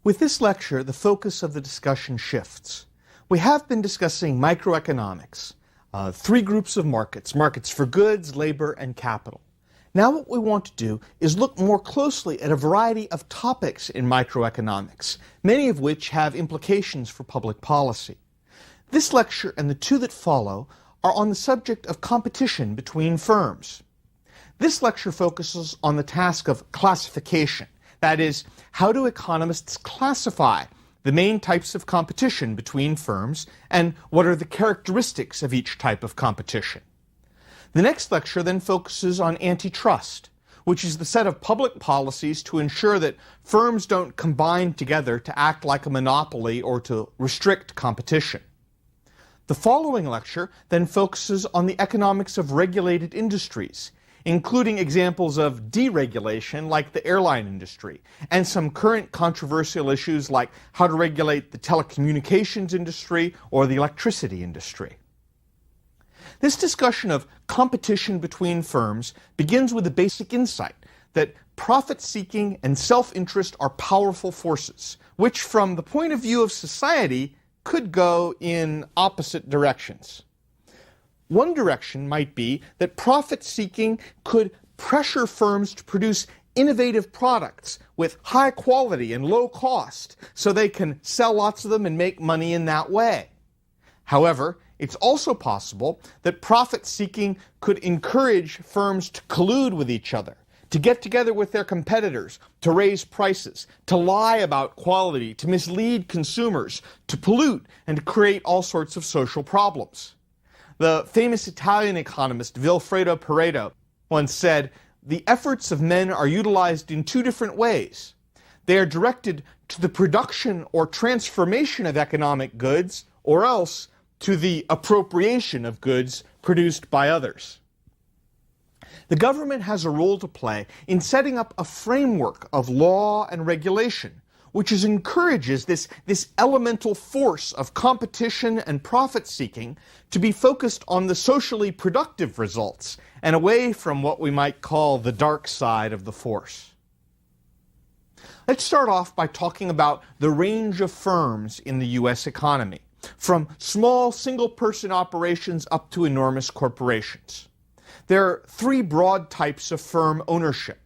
With this lecture, the focus of the discussion shifts. We have been discussing microeconomics, three groups of markets: markets for goods, labor, and capital. Now what we want to do is look more closely at a variety of topics in microeconomics, many of which have implications for public policy. This lecture and the two that follow are on the subject of competition between firms. This lecture focuses on the task of classification. That is, how do economists classify the main types of competition between firms, and what are the characteristics of each type of competition? The next lecture then focuses on antitrust, which is the set of public policies to ensure that firms don't combine together to act like a monopoly or to restrict competition. The following lecture then focuses on the economics of regulated industries, including examples of deregulation like the airline industry, and some current controversial issues like how to regulate the telecommunications industry or the electricity industry. This discussion of competition between firms begins with a basic insight that profit-seeking and self-interest are powerful forces, which from the point of view of society could go in opposite directions. One direction might be that profit-seeking could pressure firms to produce innovative products with high quality and low cost so they can sell lots of them and make money in that way. However, it's also possible that profit-seeking could encourage firms to collude with each other, to get together with their competitors, to raise prices, to lie about quality, to mislead consumers, to pollute, and to create all sorts of social problems. The famous Italian economist Vilfredo Pareto once said, "The efforts of men are utilized in two different ways. They are directed to the production or transformation of economic goods, or else to the appropriation of goods produced by others." The government has a role to play in setting up a framework of law and regulation, which encourages this elemental force of competition and profit-seeking to be focused on the socially productive results and away from what we might call the dark side of the force. Let's start off by talking about the range of firms in the U.S. economy, from small single-person operations up to enormous corporations. There are three broad types of firm ownership.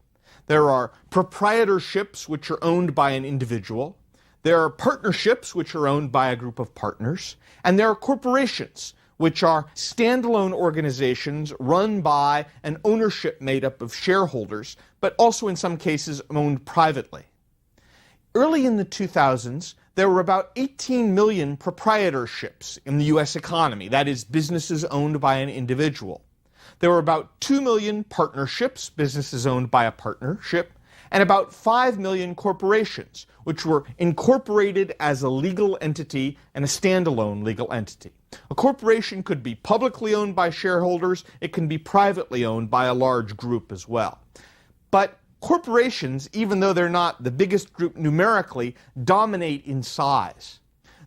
There are proprietorships, which are owned by an individual. There are partnerships, which are owned by a group of partners. And there are corporations, which are standalone organizations run by an ownership made up of shareholders, but also in some cases owned privately. Early in the 2000s, there were about 18 million proprietorships in the U.S. economy, that is, businesses owned by an individual. There were about 2 million partnerships, businesses owned by a partnership, and about 5 million corporations, which were incorporated as a legal entity and a standalone legal entity. A corporation could be publicly owned by shareholders, it can be privately owned by a large group as well. But corporations, even though they're not the biggest group numerically, dominate in size.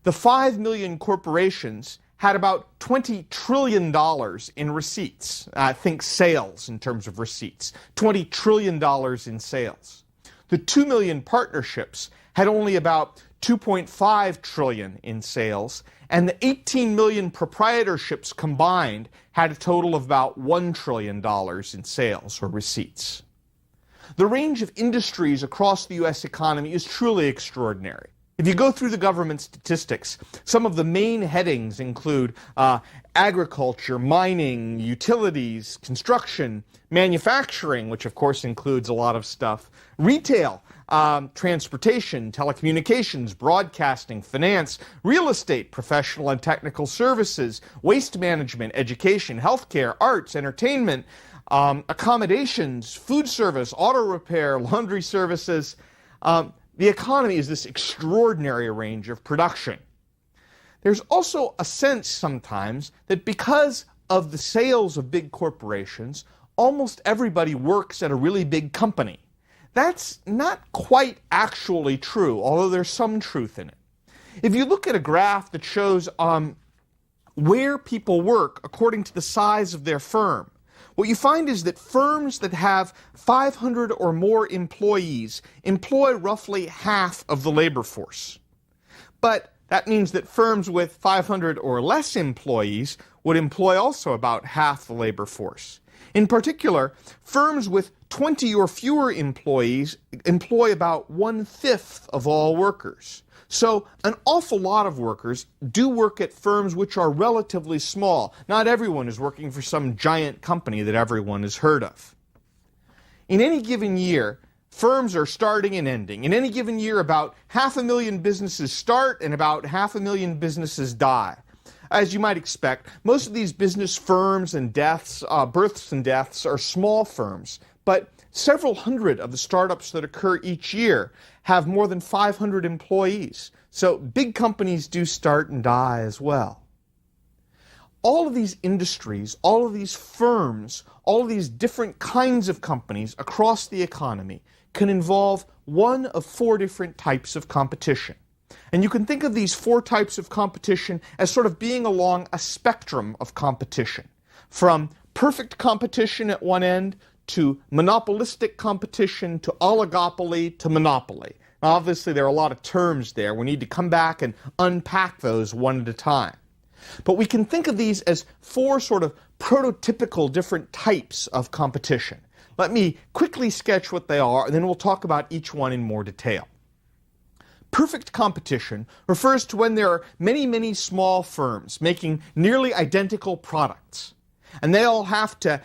The 5 million corporations had about $20 trillion in receipts. Think sales in terms of receipts. $20 trillion in sales. The 2 million partnerships had only about $2.5 trillion in sales, and the 18 million proprietorships combined had a total of about $1 trillion in sales or receipts. The range of industries across the U.S. economy is truly extraordinary. If you go through the government statistics, some of the main headings include agriculture, mining, utilities, construction, manufacturing, which of course includes a lot of stuff, retail, transportation, telecommunications, broadcasting, finance, real estate, professional and technical services, waste management, education, healthcare, arts, entertainment, accommodations, food service, auto repair, laundry services. The economy is this extraordinary range of production. There's also a sense sometimes that because of the sales of big corporations, almost everybody works at a really big company. That's not quite actually true, although there's some truth in it. If you look at a graph that shows where people work according to the size of their firm, what you find is that firms that have 500 or more employees employ roughly half of the labor force. But that means that firms with 500 or less employees would employ also about half the labor force. In particular, firms with 20 or fewer employees employ about 1/5 of all workers. So an awful lot of workers do work at firms which are relatively small. Not everyone is working for some giant company that everyone has heard of. In any given year, firms are starting and ending. In any given year, about 500,000 businesses start and about 500,000 businesses die. As you might expect, most of these business firms and births and deaths are small firms, but several hundred of the startups that occur each year have more than 500 employees. So big companies do start and die as well. All of these industries, all of these firms, all of these different kinds of companies across the economy can involve one of 4 different types of competition. And you can think of these 4 types of competition as sort of being along a spectrum of competition, from perfect competition at one end to monopolistic competition to oligopoly to monopoly. Now, obviously, there are a lot of terms there. We need to come back and unpack those one at a time. But we can think of these as 4 sort of prototypical different types of competition. Let me quickly sketch what they are, and then we'll talk about each one in more detail. Perfect competition refers to when there are many, many small firms making nearly identical products, and they all have to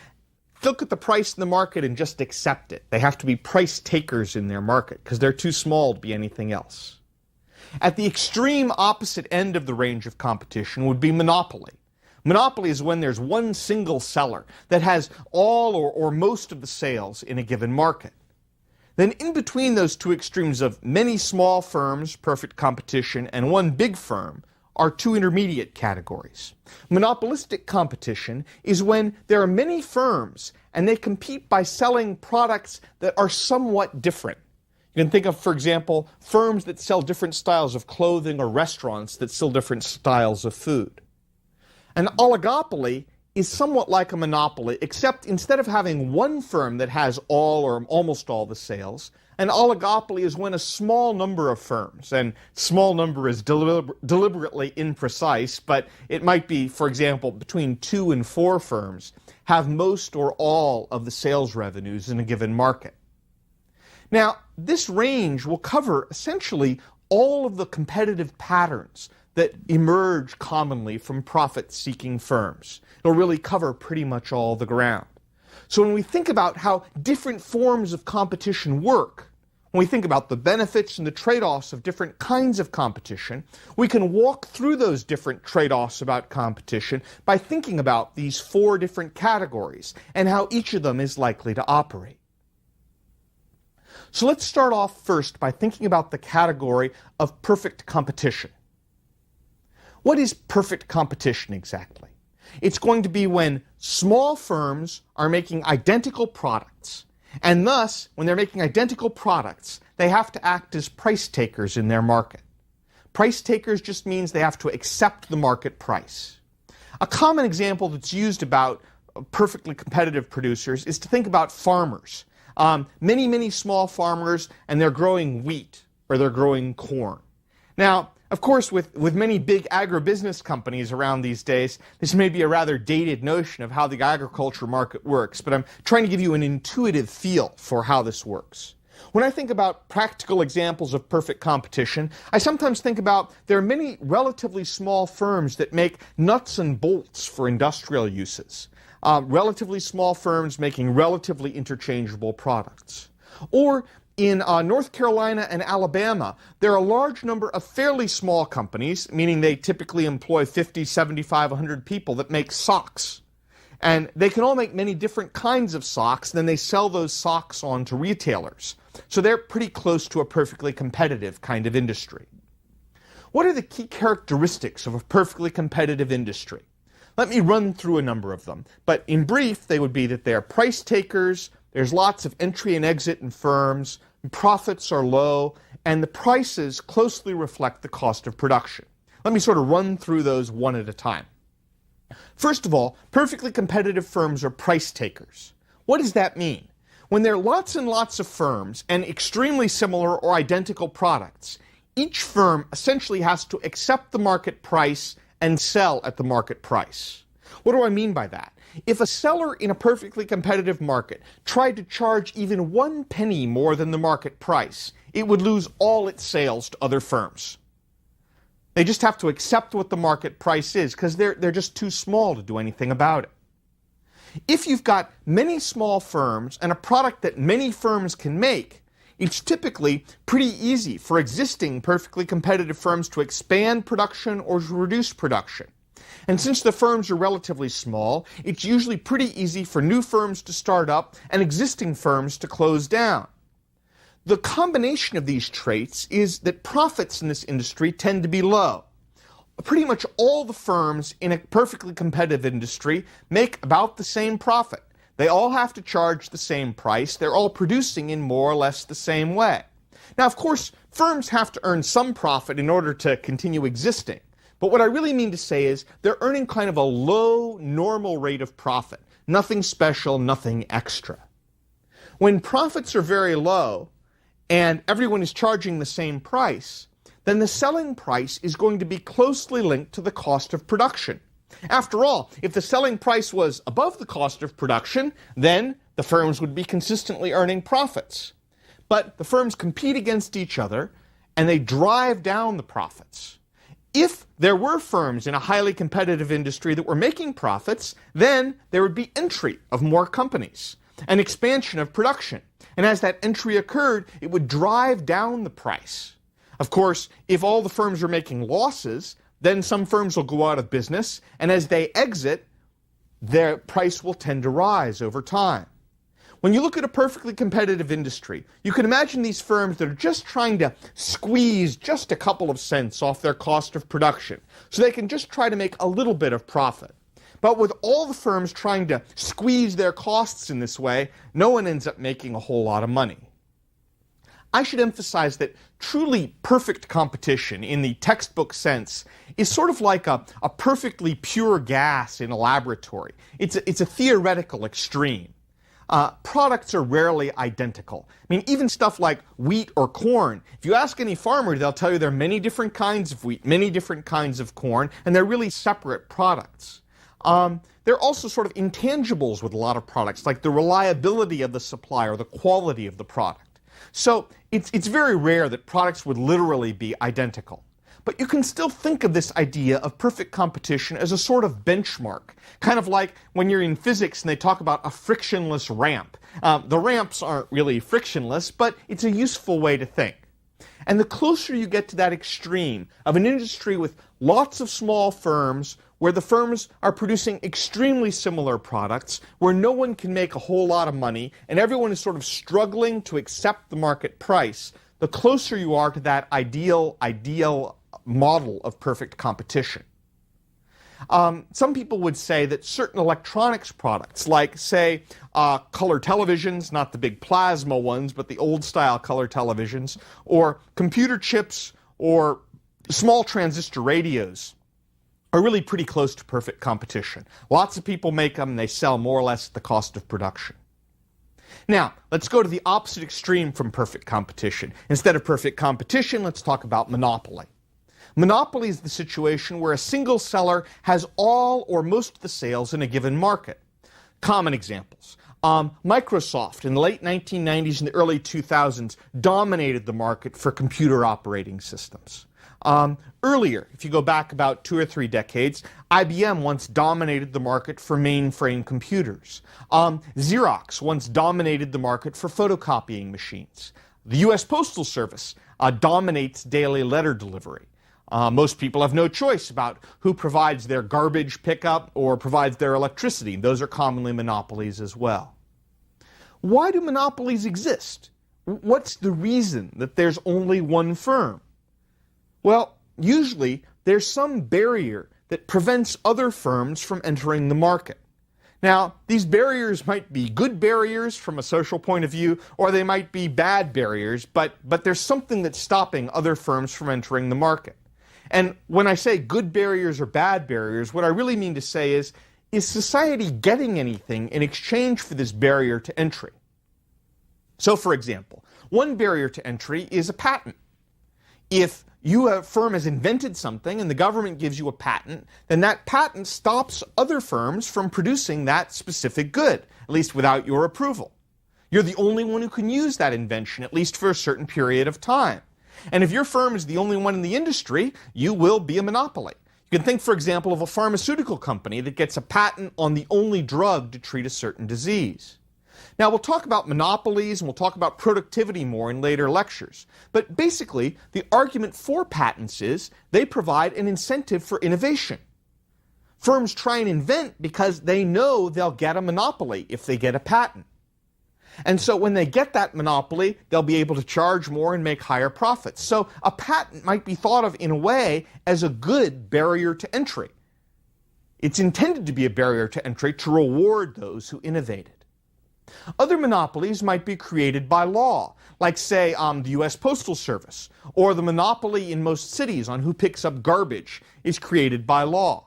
look at the price in the market and just accept it. They have to be price takers in their market because they're too small to be anything else. At the extreme opposite end of the range of competition would be monopoly. Monopoly is when there's one single seller that has all or most of the sales in a given market. Then in between those 2 extremes of many small firms, perfect competition, and one big firm are 2 intermediate categories. Monopolistic competition is when there are many firms and they compete by selling products that are somewhat different. You can think of, for example, firms that sell different styles of clothing or restaurants that sell different styles of food. An oligopoly is somewhat like a monopoly, except instead of having one firm that has all or almost all the sales, an oligopoly is when a small number of firms, and small number is deliberately imprecise, but it might be, for example, between 2 and 4 firms, have most or all of the sales revenues in a given market. Now, this range will cover essentially all of the competitive patterns that emerge commonly from profit-seeking firms. It'll really cover pretty much all the ground. So when we think about how different forms of competition work, when we think about the benefits and the trade-offs of different kinds of competition, we can walk through those different trade-offs about competition by thinking about these 4 different categories and how each of them is likely to operate. So let's start off first by thinking about the category of perfect competition. What is perfect competition exactly? It's going to be when small firms are making identical products, and thus, when they're making identical products, they have to act as price takers in their market. Price takers just means they have to accept the market price. A common example that's used about perfectly competitive producers is to think about farmers. Many, many small farmers, and they're growing wheat or they're growing corn. Now, of course, with many big agribusiness companies around these days, this may be a rather dated notion of how the agriculture market works, but I'm trying to give you an intuitive feel for how this works. When I think about practical examples of perfect competition, I sometimes think about there are many relatively small firms that make nuts and bolts for industrial uses. Relatively small firms making relatively interchangeable products. Or in North Carolina and Alabama, there are a large number of fairly small companies, meaning they typically employ 50, 75, 100 people, that make socks. And they can all make many different kinds of socks, then they sell those socks on to retailers. So they're pretty close to a perfectly competitive kind of industry. What are the key characteristics of a perfectly competitive industry? Let me run through a number of them, but in brief, they would be that they're price takers, there's lots of entry and exit in firms, profits are low, and the prices closely reflect the cost of production. Let me sort of run through those one at a time. First of all, perfectly competitive firms are price takers. What does that mean? When there are lots and lots of firms and extremely similar or identical products, each firm essentially has to accept the market price and sell at the market price. What do I mean by that? If a seller in a perfectly competitive market tried to charge even 1 penny more than the market price, it would lose all its sales to other firms. They just have to accept what the market price is because they're just too small to do anything about it. If you've got many small firms and a product that many firms can make, it's typically pretty easy for existing perfectly competitive firms to expand production or to reduce production. And since the firms are relatively small, it's usually pretty easy for new firms to start up and existing firms to close down. The combination of these traits is that profits in this industry tend to be low. Pretty much all the firms in a perfectly competitive industry make about the same profit. They all have to charge the same price. They're all producing in more or less the same way. Now, of course, firms have to earn some profit in order to continue existing. But what I really mean to say is they're earning kind of a low, normal rate of profit. Nothing special, nothing extra. When profits are very low and everyone is charging the same price, then the selling price is going to be closely linked to the cost of production. After all, if the selling price was above the cost of production, then the firms would be consistently earning profits. But the firms compete against each other and they drive down the profits. If there were firms in a highly competitive industry that were making profits, then there would be entry of more companies, an expansion of production. And as that entry occurred, it would drive down the price. Of course, if all the firms are making losses, then some firms will go out of business, and as they exit, their price will tend to rise over time. When you look at a perfectly competitive industry, you can imagine these firms that are just trying to squeeze just a couple of cents off their cost of production, so they can just try to make a little bit of profit. But with all the firms trying to squeeze their costs in this way, no one ends up making a whole lot of money. I should emphasize that truly perfect competition in the textbook sense is sort of like a perfectly pure gas in a laboratory. It's a theoretical extreme. Products are rarely identical. I mean, even stuff like wheat or corn, if you ask any farmer, they'll tell you there are many different kinds of wheat, many different kinds of corn, and they're really separate products. There are also sort of intangibles with a lot of products, like the reliability of the supply or the quality of the product. So it's very rare that products would literally be identical. But you can still think of this idea of perfect competition as a sort of benchmark, kind of like when you're in physics and they talk about a frictionless ramp. The ramps aren't really frictionless, but it's a useful way to think. And the closer you get to that extreme of an industry with lots of small firms, where the firms are producing extremely similar products, where no one can make a whole lot of money, and everyone is sort of struggling to accept the market price, the closer you are to that ideal model of perfect competition. Some people would say that certain electronics products, like, say, color televisions, not the big plasma ones, but the old-style color televisions, or computer chips, or small transistor radios, are really pretty close to perfect competition. Lots of people make them, and they sell more or less at the cost of production. Now, let's go to the opposite extreme from perfect competition. Instead of perfect competition, let's talk about monopoly. Monopoly is the situation where a single seller has all or most of the sales in a given market. Common examples. Microsoft in the late 1990s and the early 2000s dominated the market for computer operating systems. Earlier, if you go back about 2 or 3 decades, IBM once dominated the market for mainframe computers. Xerox once dominated the market for photocopying machines. The U.S. Postal Service dominates daily letter delivery. Most people have no choice about who provides their garbage pickup or provides their electricity. Those are commonly monopolies as well. Why do monopolies exist? What's the reason that there's only one firm? Well, usually there's some barrier that prevents other firms from entering the market. Now, these barriers might be good barriers from a social point of view, or they might be bad barriers, but there's something that's stopping other firms from entering the market. And when I say good barriers or bad barriers, what I really mean to say is society getting anything in exchange for this barrier to entry? So, for example, one barrier to entry is a patent. If a firm has invented something and the government gives you a patent, then that patent stops other firms from producing that specific good, at least without your approval. You're the only one who can use that invention, at least for a certain period of time. And if your firm is the only one in the industry, you will be a monopoly. You can think, for example, of a pharmaceutical company that gets a patent on the only drug to treat a certain disease. Now, we'll talk about monopolies and we'll talk about productivity more in later lectures. But basically, the argument for patents is they provide an incentive for innovation. Firms try and invent because they know they'll get a monopoly if they get a patent. And so when they get that monopoly, they'll be able to charge more and make higher profits. So a patent might be thought of in a way as a good barrier to entry. It's intended to be a barrier to entry to reward those who innovated. Other monopolies might be created by law, like, say, the U.S. Postal Service, or the monopoly in most cities on who picks up garbage is created by law.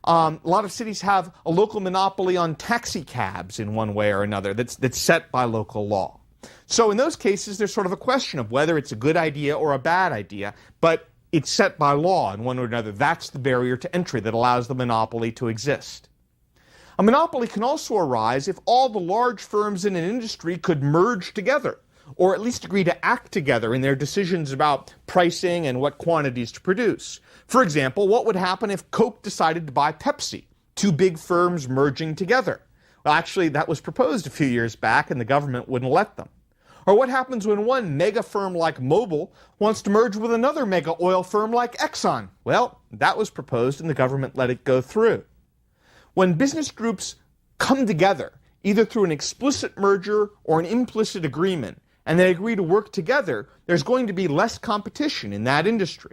A lot of cities have a local monopoly on taxi cabs in one way or another that's set by local law. So in those cases, there's sort of a question of whether it's a good idea or a bad idea, but it's set by law in one or another. That's the barrier to entry that allows the monopoly to exist. A monopoly can also arise if all the large firms in an industry could merge together, or at least agree to act together in their decisions about pricing and what quantities to produce. For example, what would happen if Coke decided to buy Pepsi, two big firms merging together? Well, actually, that was proposed a few years back and the government wouldn't let them. Or what happens when one mega firm like Mobil wants to merge with another mega oil firm like Exxon? Well, that was proposed and the government let it go through. When business groups come together, either through an explicit merger or an implicit agreement, and they agree to work together, there's going to be less competition in that industry.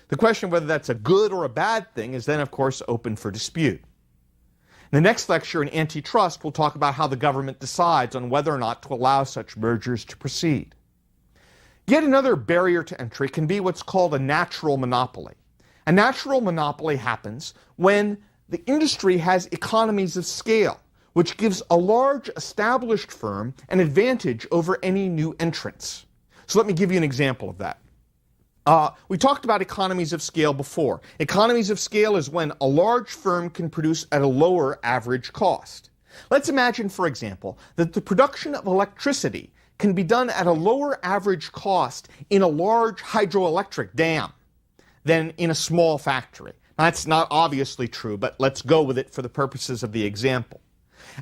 The question of whether that's a good or a bad thing is then, of course, open for dispute. In the next lecture in antitrust, we'll talk about how the government decides on whether or not to allow such mergers to proceed. Yet another barrier to entry can be what's called a natural monopoly. A natural monopoly happens when the industry has economies of scale, which gives a large established firm an advantage over any new entrants. So let me give you an example of that. We talked about economies of scale before. Economies of scale is when a large firm can produce at a lower average cost. Let's imagine, for example, that the production of electricity can be done at a lower average cost in a large hydroelectric dam than in a small factory. Now, that's not obviously true, but let's go with it for the purposes of the example.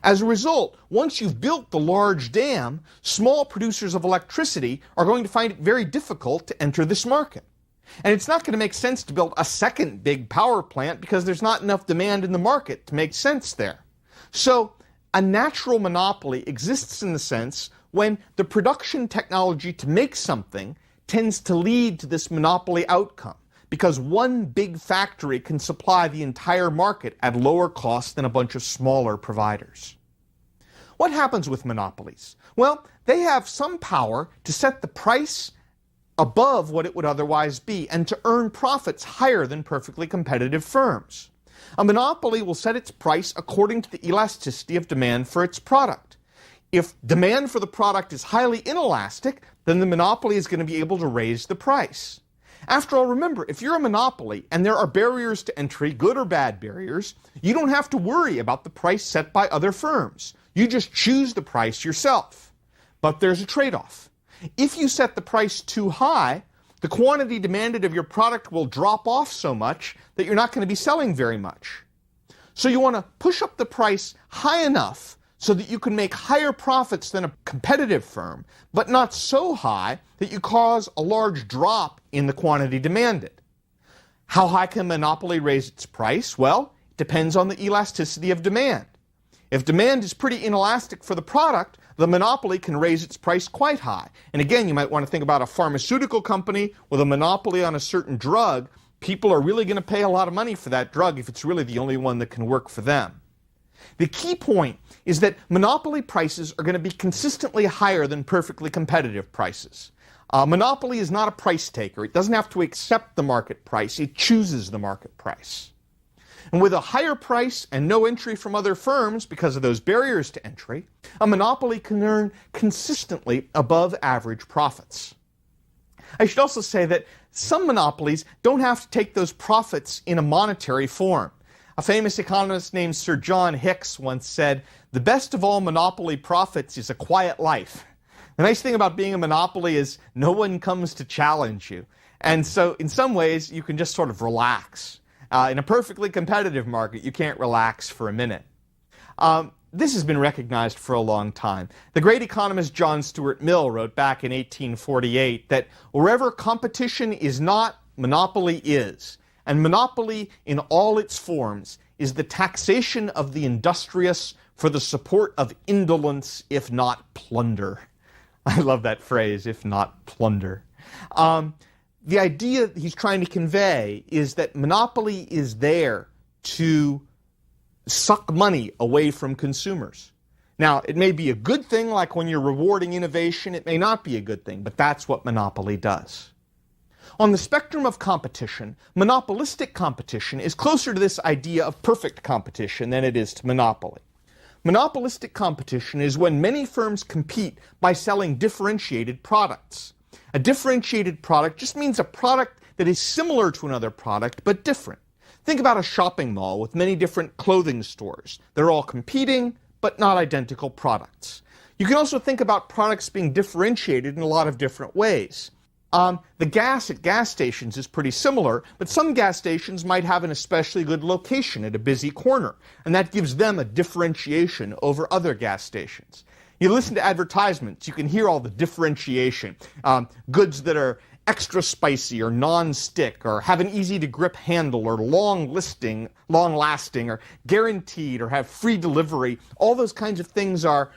As a result, once you've built the large dam, small producers of electricity are going to find it very difficult to enter this market. And it's not going to make sense to build a second big power plant because there's not enough demand in the market to make sense there. So a natural monopoly exists in the sense when the production technology to make something tends to lead to this monopoly outcome, because one big factory can supply the entire market at lower cost than a bunch of smaller providers. What happens with monopolies? Well, they have some power to set the price above what it would otherwise be and to earn profits higher than perfectly competitive firms. A monopoly will set its price according to the elasticity of demand for its product. If demand for the product is highly inelastic, then the monopoly is going to be able to raise the price. After all, remember, if you're a monopoly and there are barriers to entry, good or bad barriers, you don't have to worry about the price set by other firms. You just choose the price yourself. But there's a trade-off. If you set the price too high, the quantity demanded of your product will drop off so much that you're not going to be selling very much. So you want to push up the price high enough so that you can make higher profits than a competitive firm, but not so high that you cause a large drop in the quantity demanded. How high can a monopoly raise its price? Well, it depends on the elasticity of demand. If demand is pretty inelastic for the product, the monopoly can raise its price quite high. And again, you might want to think about a pharmaceutical company with a monopoly on a certain drug. People are really going to pay a lot of money for that drug if it's really the only one that can work for them. The key point is that monopoly prices are going to be consistently higher than perfectly competitive prices. Monopoly is not a price taker. It doesn't have to accept the market price. It chooses the market price. And with a higher price and no entry from other firms because of those barriers to entry, a monopoly can earn consistently above average profits. I should also say that some monopolies don't have to take those profits in a monetary form. A famous economist named Sir John Hicks once said, "The best of all monopoly profits is a quiet life." The nice thing about being a monopoly is no one comes to challenge you. And so in some ways, you can just sort of relax. In a perfectly competitive market, you can't relax for a minute. This has been recognized for a long time. The great economist John Stuart Mill wrote back in 1848 that wherever competition is not, monopoly is. And monopoly in all its forms is the taxation of the industrious for the support of indolence, if not plunder. I love that phrase, if not plunder. The idea he's trying to convey is that monopoly is there to suck money away from consumers. Now, it may be a good thing, like when you're rewarding innovation. It may not be a good thing, but that's what monopoly does. On the spectrum of competition, monopolistic competition is closer to this idea of perfect competition than it is to monopoly. Monopolistic competition is when many firms compete by selling differentiated products. A differentiated product just means a product that is similar to another product but different. Think about a shopping mall with many different clothing stores. They're all competing but not identical products. You can also think about products being differentiated in a lot of different ways. The gas at gas stations is pretty similar, but some gas stations might have an especially good location at a busy corner, and that gives them a differentiation over other gas stations. You listen to advertisements, you can hear all the differentiation. Goods that are extra spicy or non-stick or have an easy-to-grip handle or long-lasting or guaranteed or have free delivery. All those kinds of things are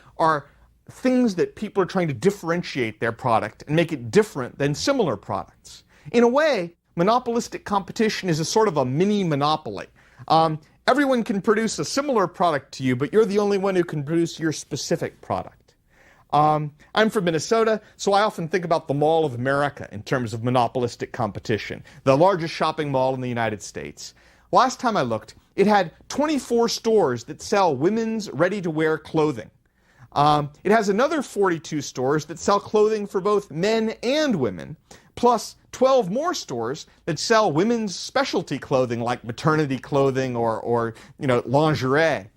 things that people are trying to differentiate their product and make it different than similar products. In a way, monopolistic competition is a sort of a mini monopoly. Everyone can produce a similar product to you, but you're the only one who can produce your specific product. I'm from Minnesota, so I often think about the Mall of America in terms of monopolistic competition, the largest shopping mall in the United States. Last time I looked, it had 24 stores that sell women's ready-to-wear clothing. It has another 42 stores that sell clothing for both men and women, plus 12 more stores that sell women's specialty clothing like maternity clothing or lingerie.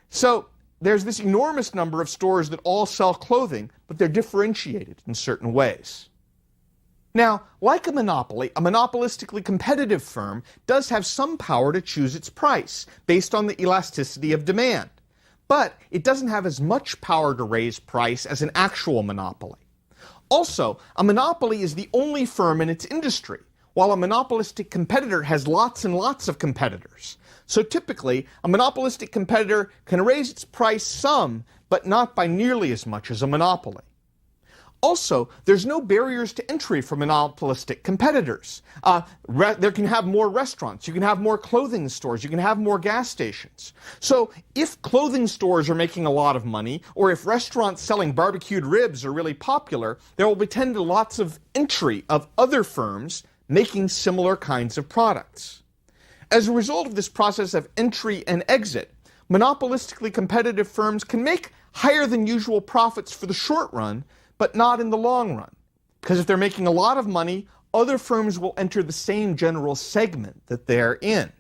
So there's this enormous number of stores that all sell clothing, but they're differentiated in certain ways. Now, like a monopoly, a monopolistically competitive firm does have some power to choose its price based on the elasticity of demand. But it doesn't have as much power to raise price as an actual monopoly. Also, a monopoly is the only firm in its industry, while a monopolistic competitor has lots and lots of competitors. So typically, a monopolistic competitor can raise its price some, but not by nearly as much as a monopoly. Also, there's no barriers to entry for monopolistic competitors. There can have more restaurants, you can have more clothing stores, you can have more gas stations. So if clothing stores are making a lot of money, or if restaurants selling barbecued ribs are really popular, there will be lots of entry of other firms making similar kinds of products. As a result of this process of entry and exit, monopolistically competitive firms can make higher than usual profits for the short run, but not in the long run. Because if they're making a lot of money, other firms will enter the same general segment that they're in.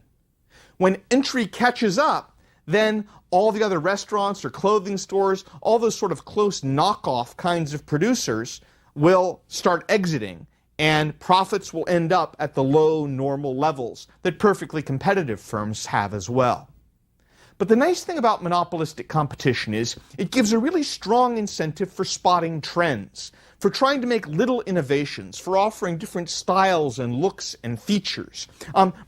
When entry catches up, then all the other restaurants or clothing stores, all those sort of close knockoff kinds of producers will start exiting, and profits will end up at the low normal levels that perfectly competitive firms have as well. But the nice thing about monopolistic competition is it gives a really strong incentive for spotting trends, for trying to make little innovations, for offering different styles and looks and features.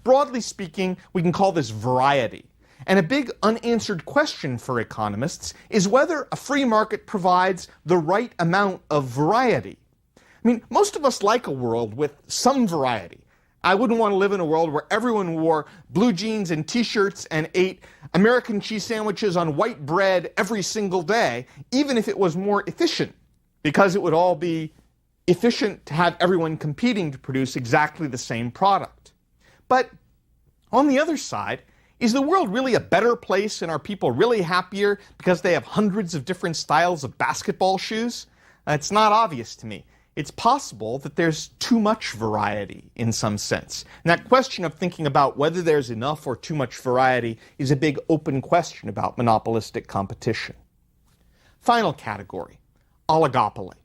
Broadly speaking, we can call this variety. And a big unanswered question for economists is whether a free market provides the right amount of variety. I mean, most of us like a world with some variety. I wouldn't want to live in a world where everyone wore blue jeans and t-shirts and ate American cheese sandwiches on white bread every single day, even if it was more efficient, because it would all be efficient to have everyone competing to produce exactly the same product. But on the other side, is the world really a better place and are people really happier because they have hundreds of different styles of basketball shoes? It's not obvious to me. It's possible that there's too much variety in some sense. And that question of thinking about whether there's enough or too much variety is a big open question about monopolistic competition. Final category, oligopoly.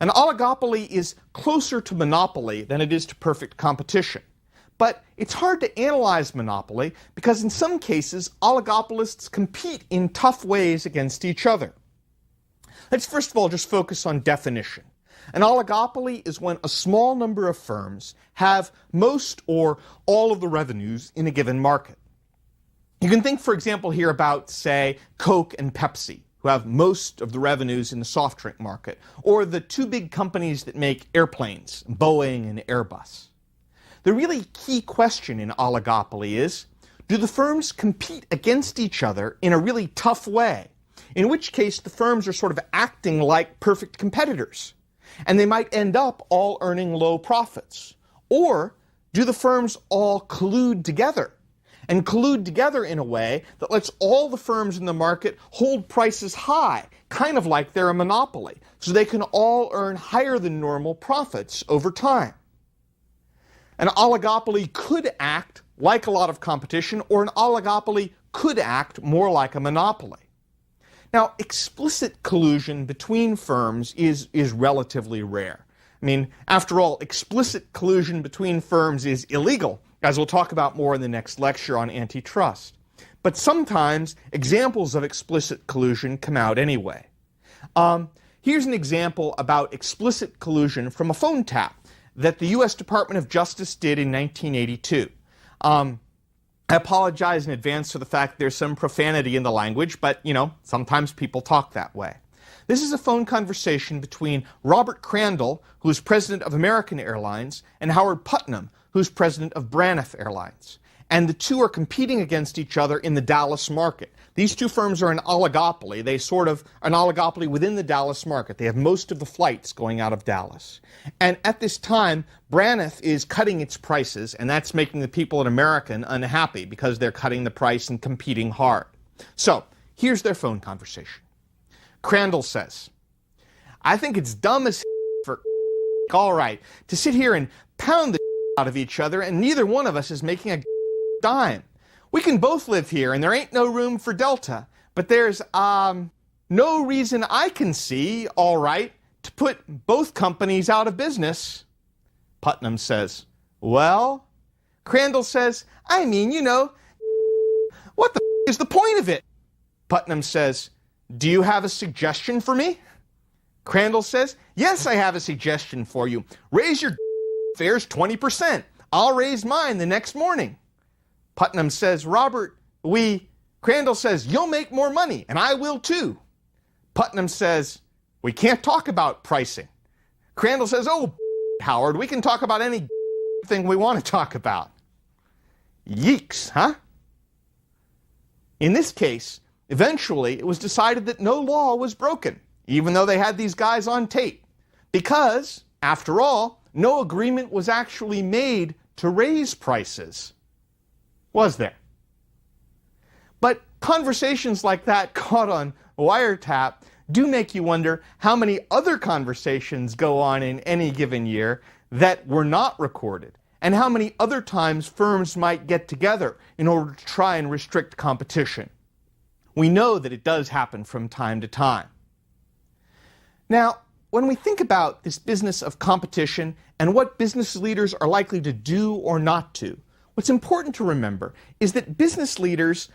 An oligopoly is closer to monopoly than it is to perfect competition. But it's hard to analyze monopoly because in some cases, oligopolists compete in tough ways against each other. Let's first of all just focus on definition. An oligopoly is when a small number of firms have most or all of the revenues in a given market. You can think, for example, here about, say, Coke and Pepsi, who have most of the revenues in the soft drink market, or the two big companies that make airplanes, Boeing and Airbus. The really key question in oligopoly is, do the firms compete against each other in a really tough way? In which case the firms are sort of acting like perfect competitors, and they might end up all earning low profits. Or do the firms all collude together, and collude together in a way that lets all the firms in the market hold prices high, kind of like they're a monopoly, so they can all earn higher than normal profits over time? An oligopoly could act like a lot of competition, or an oligopoly could act more like a monopoly. Now, explicit collusion between firms is relatively rare. I mean, after all, explicit collusion between firms is illegal, as we'll talk about more in the next lecture on antitrust. But sometimes examples of explicit collusion come out anyway. Here's an example about explicit collusion from a phone tap that the U.S. Department of Justice did in 1982. I apologize in advance for the fact there's some profanity in the language, but, sometimes people talk that way. This is a phone conversation between Robert Crandall, who's president of American Airlines, and Howard Putnam, who's president of Braniff Airlines. And the two are competing against each other in the Dallas market. These two firms are an oligopoly. They sort of an oligopoly within the Dallas market. They have most of the flights going out of Dallas. And at this time, Braniff is cutting its prices, and that's making the people at American unhappy because they're cutting the price and competing hard. So, here's their phone conversation. Crandall says, "I think it's dumb as for all right to sit here and pound the out of each other, and neither one of us is making a dime. We can both live here, and there ain't no room for Delta, but there's, no reason I can see, all right, to put both companies out of business." Putnam says, "Well?" Crandall says, "I mean, what the is the point of it?" Putnam says, "Do you have a suggestion for me?" Crandall says, "Yes, I have a suggestion for you. Raise your fares 20%. I'll raise mine the next morning." Putnam says, "Robert, Crandall says, "You'll make more money, and I will too." Putnam says, "We can't talk about pricing." Crandall says, "Oh, Howard, we can talk about any thing we want to talk about." Yeeks, huh? In this case, eventually it was decided that no law was broken, even though they had these guys on tape. Because, after all, no agreement was actually made to raise prices. Was there? But conversations like that caught on wiretap do make you wonder how many other conversations go on in any given year that were not recorded, and how many other times firms might get together in order to try and restrict competition. We know that it does happen from time to time. Now, when we think about this business of competition and what business leaders are likely to do or not do, what's important to remember is that business leaders,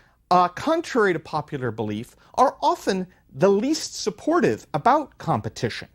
contrary to popular belief, are often the least supportive about competition.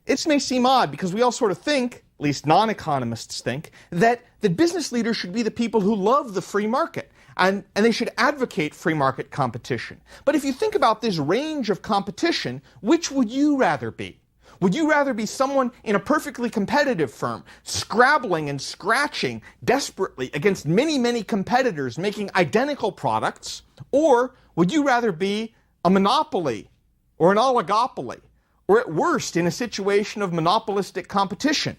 It may seem odd because we all sort of think, at least non-economists think, that business leaders should be the people who love the free market, and they should advocate free market competition. But if you think about this range of competition, which would you rather be? Would you rather be someone in a perfectly competitive firm, scrabbling and scratching desperately against many, many competitors making identical products? Or would you rather be a monopoly or an oligopoly or at worst in a situation of monopolistic competition,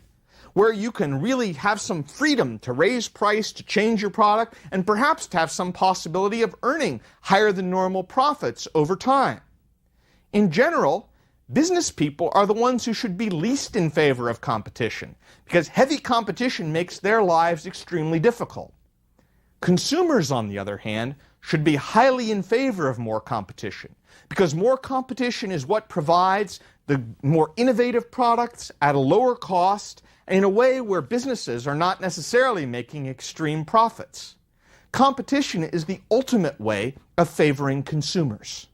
where you can really have some freedom to raise price, to change your product, and perhaps to have some possibility of earning higher than normal profits over time. In general, business people are the ones who should be least in favor of competition, because heavy competition makes their lives extremely difficult. Consumers, on the other hand, should be highly in favor of more competition, because more competition is what provides the more innovative products at a lower cost and in a way where businesses are not necessarily making extreme profits. Competition is the ultimate way of favoring consumers.